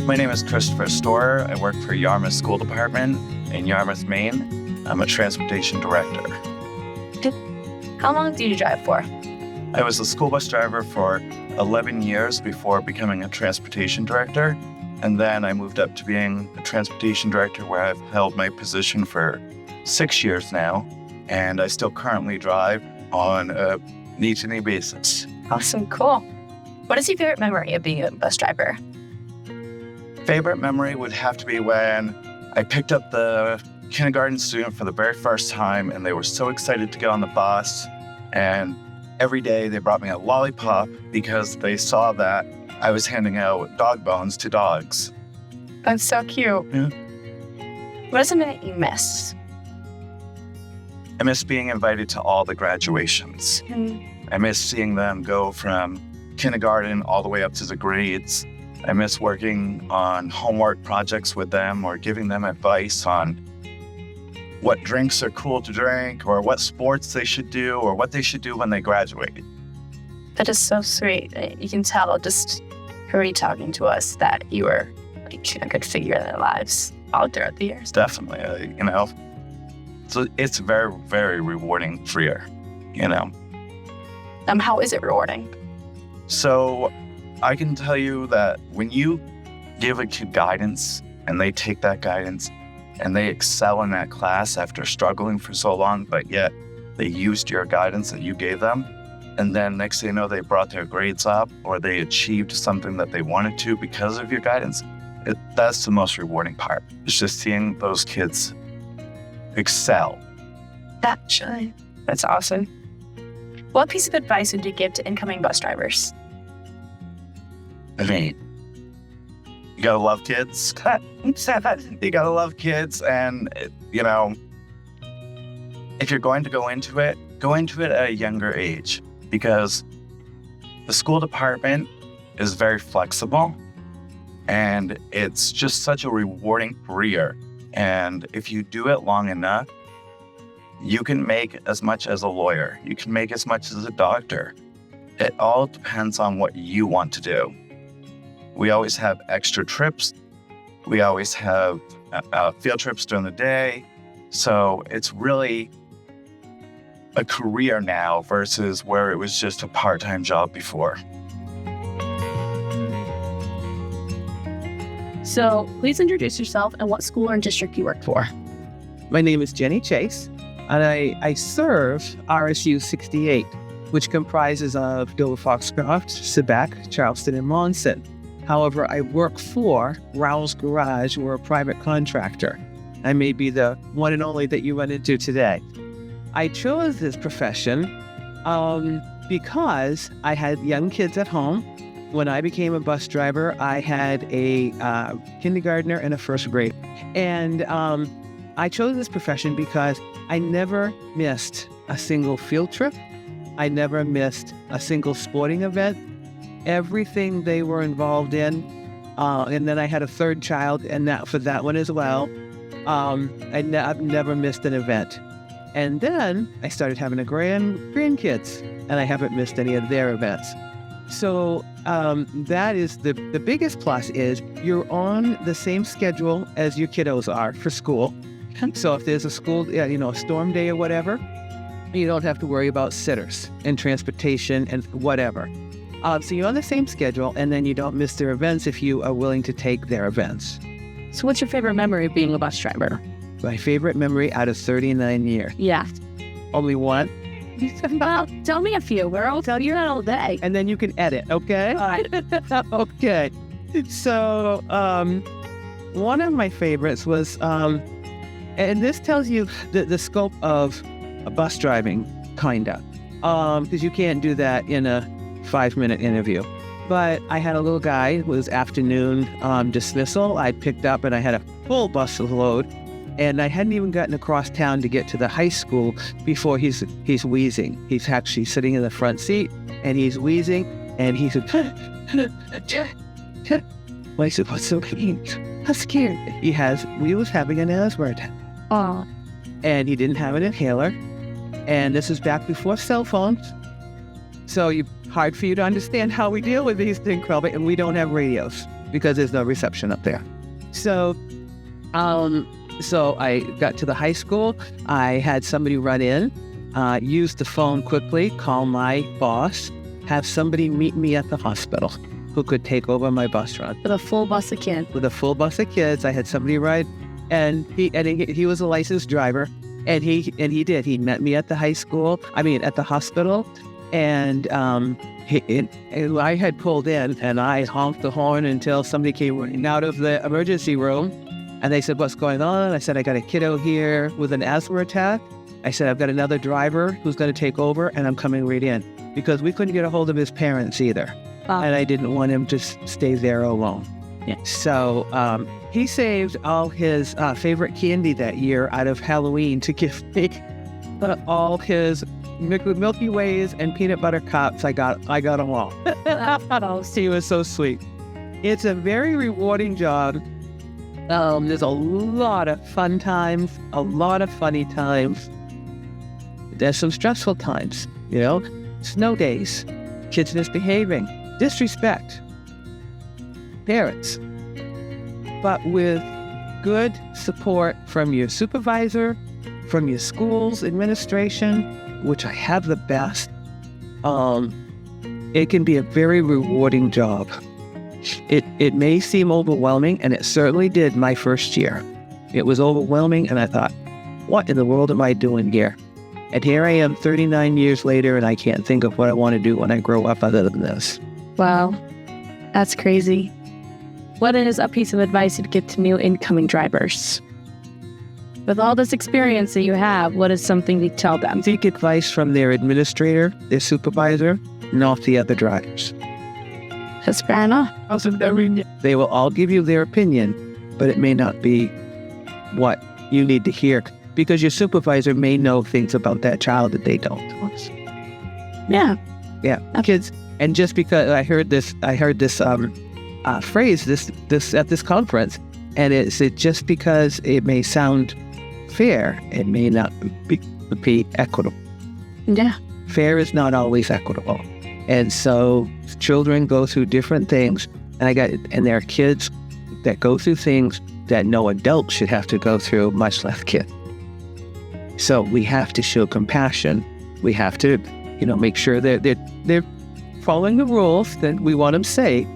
My name is Christopher Storer. I work for Yarmouth School Department in Yarmouth, Maine. I'm a transportation director. How long did you drive for? I was a school bus driver for 11 years before becoming a transportation director. And then I moved up to being a transportation director where I've held my position for 6 years now. And I still currently drive on a need-to-need basis. Awesome, cool. What is your favorite memory of being a bus driver? Favorite memory would have to be when I picked up the kindergarten student for the very first time, and they were so excited to get on the bus. And every day they brought me a lollipop because they saw that I was handing out dog bones to dogs. That's so cute. Yeah. What is something that you miss? I miss being invited to all the graduations. I miss seeing them go from kindergarten all the way up to the grades. I miss working on homework projects with them or giving them advice on what drinks are cool to drink or what sports they should do or what they should do when they graduate. That is so sweet. You can tell just already talking to us that you were like a good figure in their lives all throughout the years. Definitely, So it's very, very rewarding career, How is it rewarding? So I can tell you that when you give a kid guidance and they take that guidance and they excel in that class after struggling for so long, but yet they used your guidance that you gave them, and then next thing you know, they brought their grades up or they achieved something that they wanted to because of your guidance, that's the most rewarding part. It's just seeing those kids excel. That's awesome. What piece of advice would you give to incoming bus drivers? You gotta love kids. You gotta love kids. And, if you're going to go into it at a younger age, because the school department is very flexible and it's just such a rewarding career. And if you do it long enough, you can make as much as a lawyer. You can make as much as a doctor. It all depends on what you want to do. We always have extra trips. We always have field trips during the day. So it's really a career now versus where it was just a part-time job before. So please introduce yourself and what school or district you work for. My name is Jenny Chase, and I serve RSU 68, which comprises of Dover Foxcroft, Sebec, Charleston, and Monson. However, I work for Rowell's Garage. We're a private contractor. I may be the one and only that you run into today. I chose this profession because I had young kids at home. When I became a bus driver, I had a kindergartner and a first grade. And I chose this profession because I never missed a single field trip. I never missed a single sporting event. Everything they were involved in. And then I had a third child, and for that one as well. I've never missed an event. And then I started having grandkids, and I haven't missed any of their events. So that is the biggest plus is you're on the same schedule as your kiddos are for school. So if there's a school, a storm day or whatever, you don't have to worry about sitters and transportation and whatever. So you're on the same schedule, and then you don't miss their events if you are willing to take their events. So what's your favorite memory of being a bus driver? My favorite memory out of 39 years. Yeah. Only one. Well, tell me a few. We're all telling you that all day. And then you can edit, okay? All right. Okay. So one of my favorites was, and this tells you the scope of bus driving, kinda, because you can't do that in a 5-minute interview. But I had a little guy. It was afternoon dismissal. I picked up and I had a full bus load, and I hadn't even gotten across town to get to the high school before he's wheezing. He's actually sitting in the front seat and he's wheezing, and he said, I said, what's so pain? I'm scared. We was having an asthma attack. Aw. And he didn't have an inhaler. And this is back before cell phones. So hard for you to understand how we deal with these things, probably, and we don't have radios. because there's no reception up there. So, so I got to the high school. I had somebody run in, use the phone quickly, call my boss, have somebody meet me at the hospital who could take over my bus run. With a full bus of kids. With a full bus of kids, I had somebody ride, and he was a licensed driver, and he did. He met me at the at the hospital, and I had pulled in, and I honked the horn until somebody came running out of the emergency room, and they said, "What's going on?" I said, "I got a kiddo here with an asthma attack." I said, "I've got another driver who's going to take over, and I'm coming right in," because we couldn't get a hold of his parents either. And I didn't want him to stay there alone. Yeah. So he saved all his favorite candy that year out of Halloween to give me. But all his Milky Ways and peanut butter cups, I got them all. He was so sweet. It's a very rewarding job. There's a lot of fun times, a lot of funny times. There's some stressful times, snow days, kids misbehaving, disrespect, parents. But with good support from your supervisor, from your school's administration, which I have the best, it can be a very rewarding job. It may seem overwhelming, and it certainly did my first year. It was overwhelming, and I thought, what in the world am I doing here? And here I am 39 years later, and I can't think of what I want to do when I grow up other than this. Wow, that's crazy. What is a piece of advice you'd give to new incoming drivers? With all this experience that you have, what is something you'd tell them? Seek advice from their administrator, their supervisor, not the other drivers. That's fair enough. They will all give you their opinion, but it may not be what you need to hear, because your supervisor may know things about that child that they don't. Yeah. Yeah. Kids. And just because I heard this phrase this at this conference, and it's just because it may sound fair, it may not be equitable. Yeah. Fair is not always equitable. And so children go through different things, and there are kids that go through things that no adult should have to go through, much less kids. So we have to show compassion. We have to, make sure that they're following the rules that we want them safe,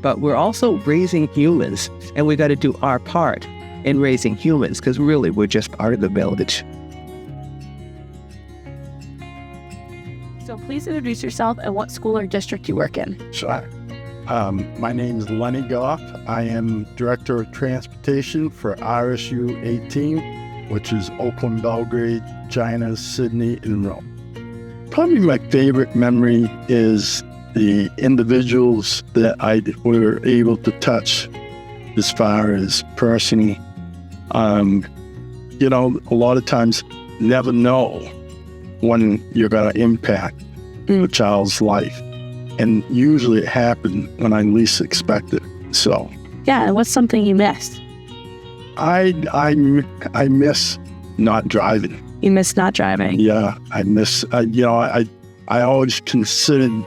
but we're also raising humans, and we got to do our part in raising humans, because really we're just part of the village. So please introduce yourself and what school or district you work in. Sure. My name is Lenny Goff. I am Director of Transportation for RSU 18, which is Oakland, Belgrade, China, Sydney, and Rome. Probably my favorite memory is the individuals that I were able to touch as far as personally. A lot of times never know when you're going to impact a child's life. And usually it happened when I least expect it. So yeah, and what's something you missed? I miss not driving. You miss not driving? Yeah, I miss, I always considered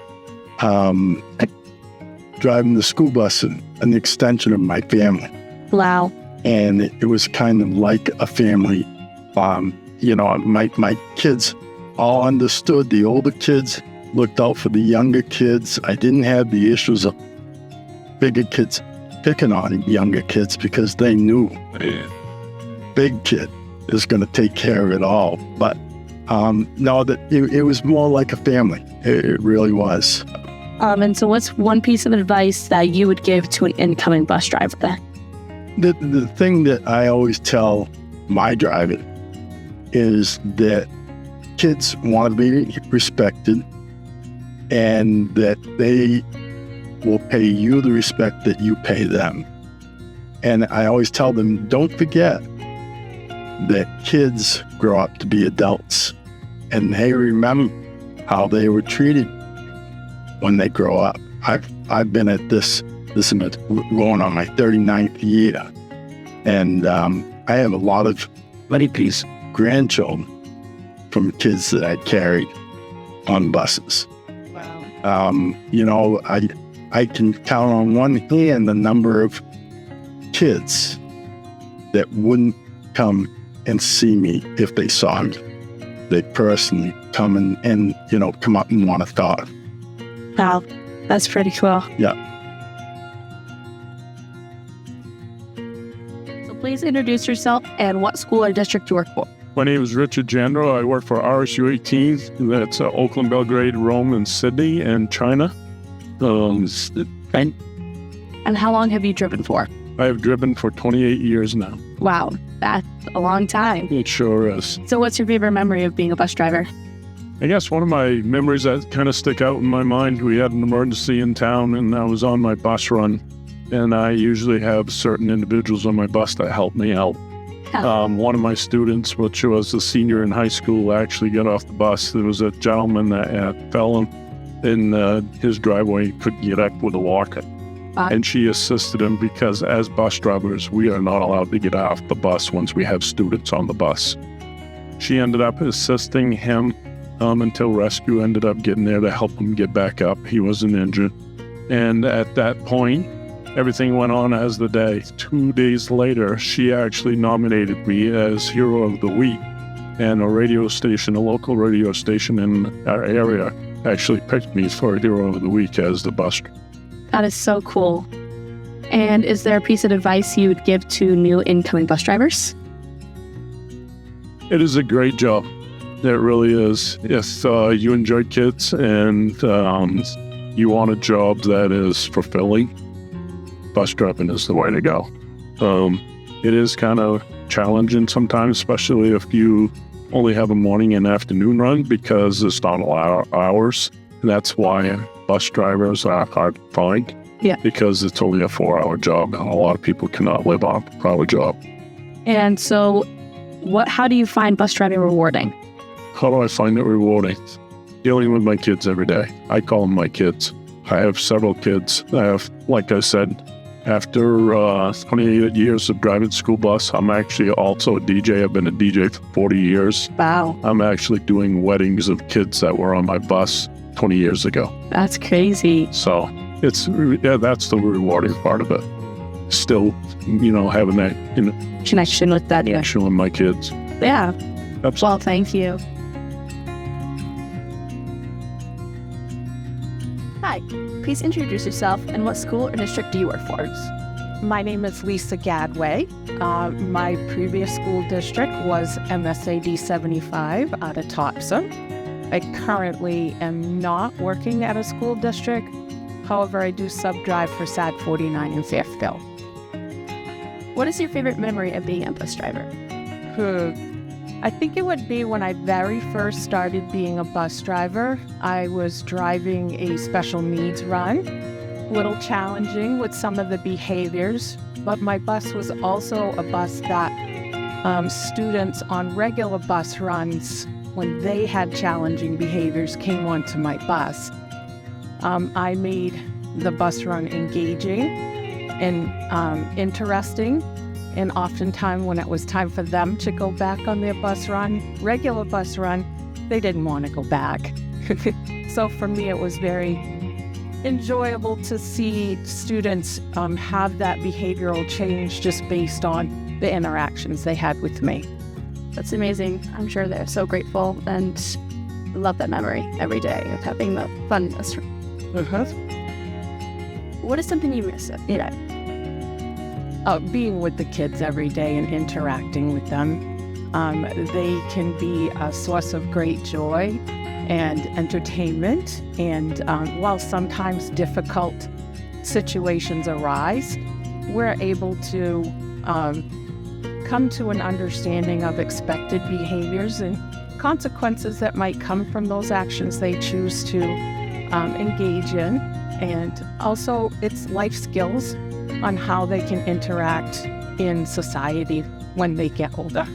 driving the school bus an extension of my family. Wow. And it was kind of like a family. My kids all understood. The older kids looked out for the younger kids. I didn't have the issues of bigger kids picking on younger kids, because they knew big kid is going to take care of it all. But no, that it was more like a family. It really was. And so what's one piece of advice that you would give to an incoming bus driver then? The thing that I always tell my driver is that kids want to be respected, and that they will pay you the respect that you pay them. And I always tell them, don't forget that kids grow up to be adults, and they remember how they were treated when they grow up. I've been at this is going on my 39th year, and I have a lot of grandchildren from kids that I carried on buses. Wow. I can count on one hand the number of kids that wouldn't come and see me if they saw me. They personally come and come up and want to talk. Wow, that's pretty cool. Yeah. So please introduce yourself and what school or district you work for. My name is Richard Jandro. I work for RSU 18. That's Oakland, Belgrade, Rome, and Sydney, and China. And how long have you driven for? I have driven for 28 years now. Wow, that's a long time. It sure is. So what's your favorite memory of being a bus driver? I guess one of my memories that kind of stick out in my mind, we had an emergency in town, and I was on my bus run, and I usually have certain individuals on my bus that help me out. One of my students, which was a senior in high school, actually got off the bus. There was a gentleman that fell in his driveway, couldn't get up with a walker. And she assisted him because as bus drivers, we are not allowed to get off the bus once we have students on the bus. She ended up assisting him until rescue ended up getting there to help him get back up. He wasn't injured. And at that point, everything went on as the day. 2 days later, she actually nominated me as Hero of the Week. And a local radio station in our area, actually picked me for Hero of the Week as the bus driver. That is so cool. And is there a piece of advice you would give to new incoming bus drivers? It is a great job. It really is. If you enjoy kids and you want a job that is fulfilling, bus driving is the way to go. It is kind of challenging sometimes, especially if you only have a morning and afternoon run because it's not a lot of hours. And that's why bus drivers are hard to find. Yeah. Because it's only a 4-hour job, and a lot of people cannot live on a 4-hour job. And so how do you find bus driving rewarding? How do I find it rewarding? Dealing with my kids every day. I call them my kids. I have several kids. I have, like I said, after 28 years of driving school bus, I'm actually also a DJ. I've been a DJ for 40 years. Wow. I'm actually doing weddings of kids that were on my bus 20 years ago. That's crazy. So that's the rewarding part of it. Still, having that Connection with that. connection with my kids. Yeah. Absolutely. Well, thank you. Hi, please introduce yourself and what school or district do you work for? My name is Lisa Gadway. My previous school district was MSAD 75 out of Topsom. I currently am not working at a school district. However, I do sub-drive for SAD 49 in Fairfield. What is your favorite memory of being a bus driver? I think it would be when I very first started being a bus driver. I was driving a special needs run, a little challenging with some of the behaviors, but my bus was also a bus that students on regular bus runs, when they had challenging behaviors, came onto my bus. I made the bus run engaging and interesting. And oftentimes when it was time for them to go back on their regular bus run, they didn't want to go back. So for me, it was very enjoyable to see students have that behavioral change just based on the interactions they had with me. That's amazing. I'm sure they're so grateful and love that memory every day of having the fun bus run. What is something you miss? Being with the kids every day and interacting with them. They can be a source of great joy and entertainment. And while sometimes difficult situations arise, we're able to come to an understanding of expected behaviors and consequences that might come from those actions they choose to engage in. And also it's life skills on how they can interact in society when they get older.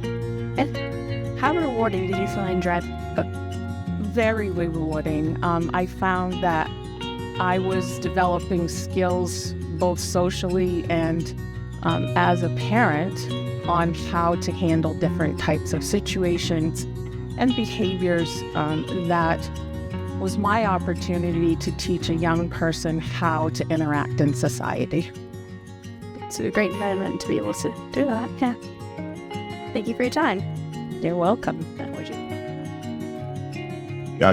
And how rewarding did you find driving? Very rewarding. I found that I was developing skills both socially and as a parent on how to handle different types of situations and behaviors that was my opportunity to teach a young person how to interact in society. It's a great environment to be able to do that. Yeah. Thank you for your time. You're welcome.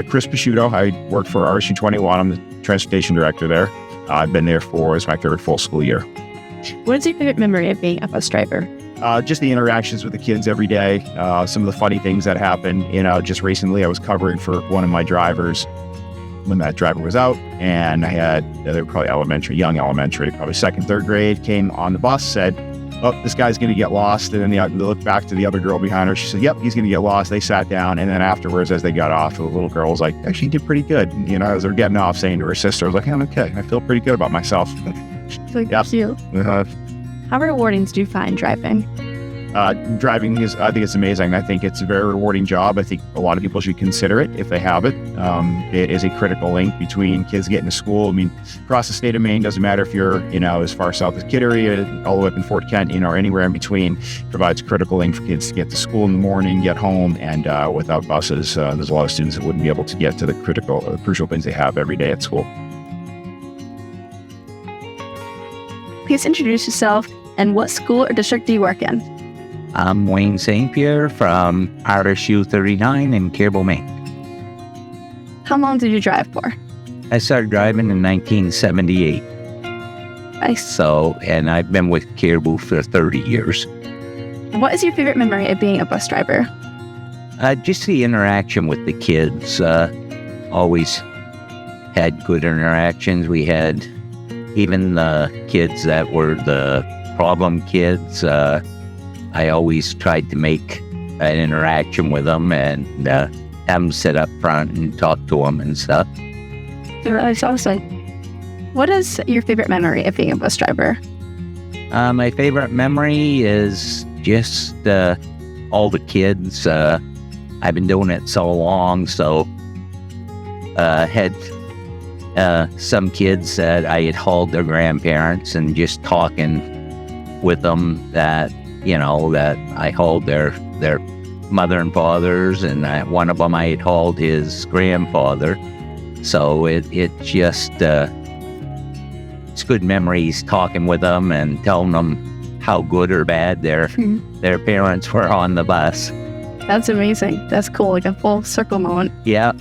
Chris Pisciuto. I work for RSU 21. I'm the transportation director there. I've been there for, it's my third full school year. What is your favorite memory of being a bus driver? Just the interactions with the kids every day. Some of the funny things that happen. Just recently I was covering for one of my drivers when that driver was out, and I had, they were probably young elementary, probably second, third grade, came on the bus, said, "Oh, this guy's going to get lost." And then they looked back to the other girl behind her. She said, "Yep, he's going to get lost." They sat down. And then afterwards, as they got off, the little girl was like, "Actually, he did pretty good." As they're getting off, saying to her sister, I was like, "I'm okay. I feel pretty good about myself." Like, Yep. cute. How rewarding do you find driving? Driving I think it's amazing. I think it's a very rewarding job. I think a lot of people should consider it if they have it. It is a critical link between kids getting to school. I mean, across the state of Maine, doesn't matter if you're, as far south as Kittery, all the way up in Fort Kent, or anywhere in between, provides a critical link for kids to get to school in the morning, get home, and without buses, there's a lot of students that wouldn't be able to get to the crucial things they have every day at school. Please introduce yourself and what school or district do you work in? I'm Wayne St. Pierre from RSU 39 in Caribou, Maine. How long did you drive for? I started driving in 1978. Nice. And I've been with Caribou for 30 years. What is your favorite memory of being a bus driver? Just the interaction with the kids. Always had good interactions. We had even the kids that were the problem kids. I always tried to make an interaction with them and have them sit up front and talk to them and stuff. That's awesome. What is your favorite memory of being a bus driver? My favorite memory is just all the kids. I've been doing it so long, so had some kids that I had hauled their grandparents, and just talking with them that that I hauled their mother and fathers, and one of them I had hauled his grandfather. So it just it's good memories talking with them and telling them how good or bad their parents were on the bus. That's amazing. That's cool, like a full circle moment. Yeah.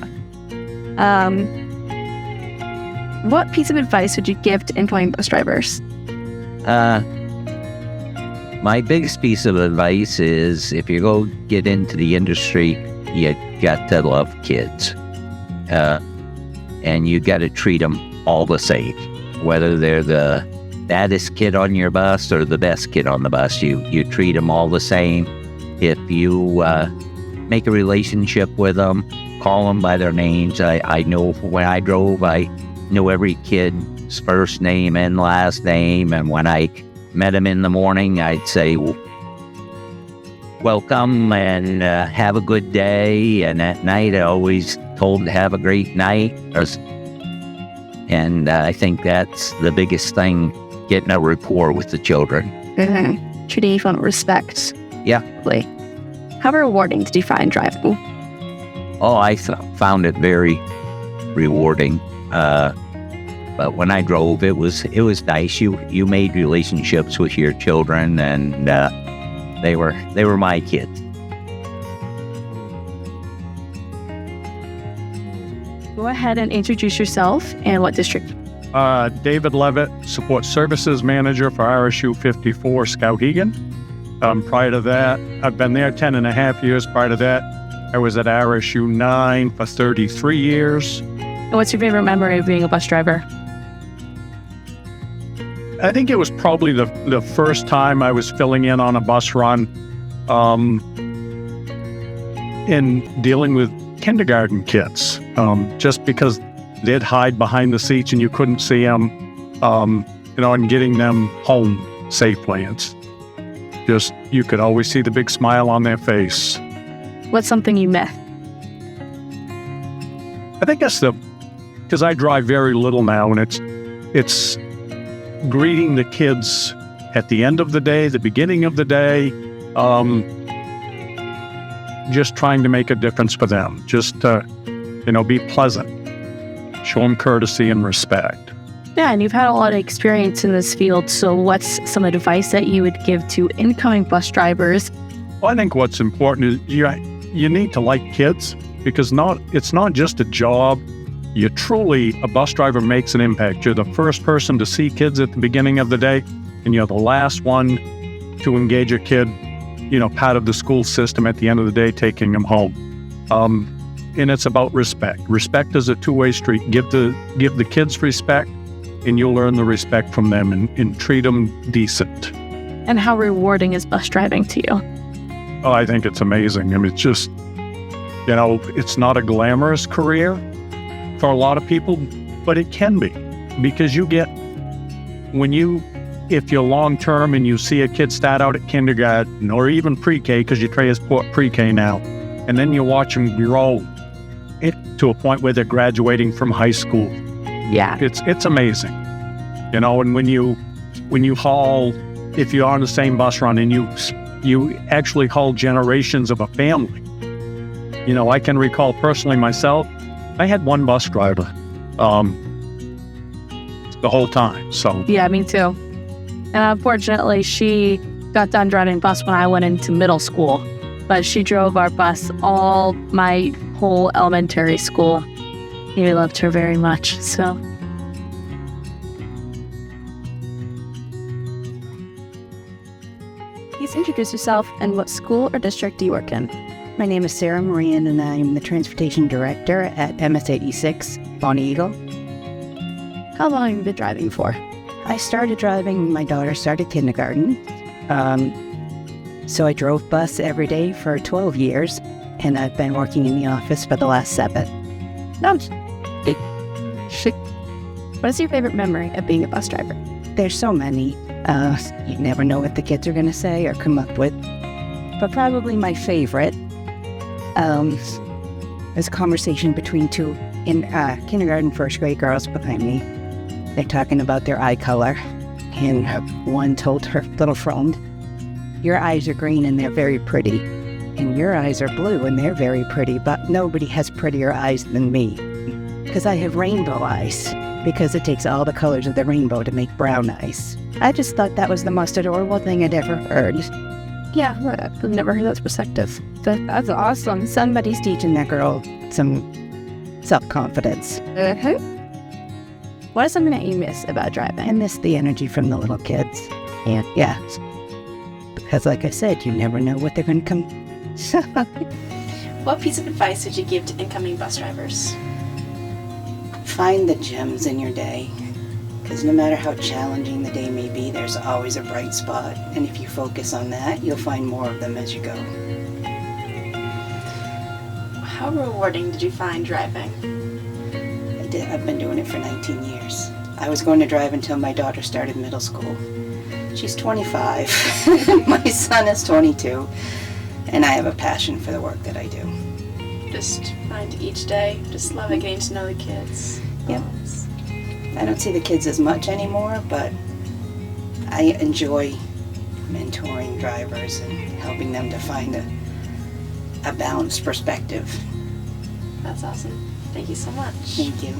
What piece of advice would you give to incoming bus drivers? My biggest piece of advice is, if you go get into the industry, you got to love kids. And you got to treat them all the same. Whether they're the baddest kid on your bus or the best kid on the bus, you treat them all the same. If you make a relationship with them, call them by their names. I know when I drove, I knew every kid's first name and last name, and when I met him in the morning, I'd say, "Welcome and have a good day." And at night, I always told him to have a great night. And I think that's the biggest thing, getting a rapport with the children. Mm-hmm. Treating each one with respect. Yeah. How rewarding did you find driving? Oh, I found it very rewarding. But when I drove, it was nice. You made relationships with your children, and they were my kids. Go ahead and introduce yourself and what district. David Levitt, Support Services Manager for RSU 54 Skowhegan. Prior to that, I've been there 10 and a half years. Prior to that, I was at RSU 9 for 33 years. And what's your favorite memory of being a bus driver? I think it was probably the first time I was filling in on a bus run and dealing with kindergarten kids, just because they'd hide behind the seats and you couldn't see them, and getting them home safely. It's just, you could always see the big smile on their face. What's something you miss? I think that's because I drive very little now, and it's greeting the kids at the end of the day, the beginning of the day, just trying to make a difference for them, just to, be pleasant. show them courtesy and respect. Yeah, and you've had a lot of experience in this field. So what's some advice that you would give to incoming bus drivers? Well, I think what's important is you need to like kids, because it's not just a job. A bus driver makes an impact. You're the first person to see kids at the beginning of the day, and you're the last one to engage a kid, part of the school system at the end of the day, taking them home. And it's about respect. Respect is a two-way street. Give the kids respect, and you'll earn the respect from them, and treat them decent. And how rewarding is bus driving to you? Oh, I think it's amazing. I mean, it's just, it's not a glamorous career for a lot of people, but it can be, because if you're long-term and you see a kid start out at kindergarten or even pre-K, because you transport pre-K now, and then you watch them grow to a point where they're graduating from high school. Yeah. It's amazing. And when you haul, if you're on the same bus run and you actually haul generations of a family. I can recall personally myself, I had one bus driver the whole time. So yeah, me too. And unfortunately, she got done driving bus when I went into middle school, but she drove our bus all my whole elementary school. We loved her very much. So please introduce yourself and what school or district do you work in? My name is Sarah Moran, and I'm the Transportation Director at MS86 Bonnie Eagle. How long have you been driving for? I started driving when my daughter started kindergarten. So I drove bus every day for 12 years, and I've been working in the office for the last 7. What is your favorite memory of being a bus driver? There's so many. You never know what the kids are going to say or come up with. But probably my favorite is a conversation between two kindergarten, first grade girls behind me. They're talking about their eye color, and one told her little friend, "Your eyes are green and they're very pretty, and your eyes are blue and they're very pretty, but nobody has prettier eyes than me, because I have rainbow eyes, because it takes all the colors of the rainbow to make brown eyes." I just thought that was the most adorable thing I'd ever heard. Yeah, I've never heard that perspective. That's awesome. Somebody's teaching that girl some self-confidence. What is something that you miss about driving? I miss the energy from the little kids. And yeah, because like I said, you never know what they're going to come. What piece of advice would you give to incoming bus drivers? Find the gems in your day, because no matter how challenging the day may be, there's always a bright spot. And if you focus on that, you'll find more of them as you go. How rewarding did you find driving? I've been doing it for 19 years. I was going to drive until my daughter started middle school. She's 25. My son is 22. And I have a passion for the work that I do. Just find each day, just love it, getting to know the kids. Yep. I don't see the kids as much anymore, but I enjoy mentoring drivers and helping them to find a balanced perspective. That's awesome. Thank you so much. Thank you.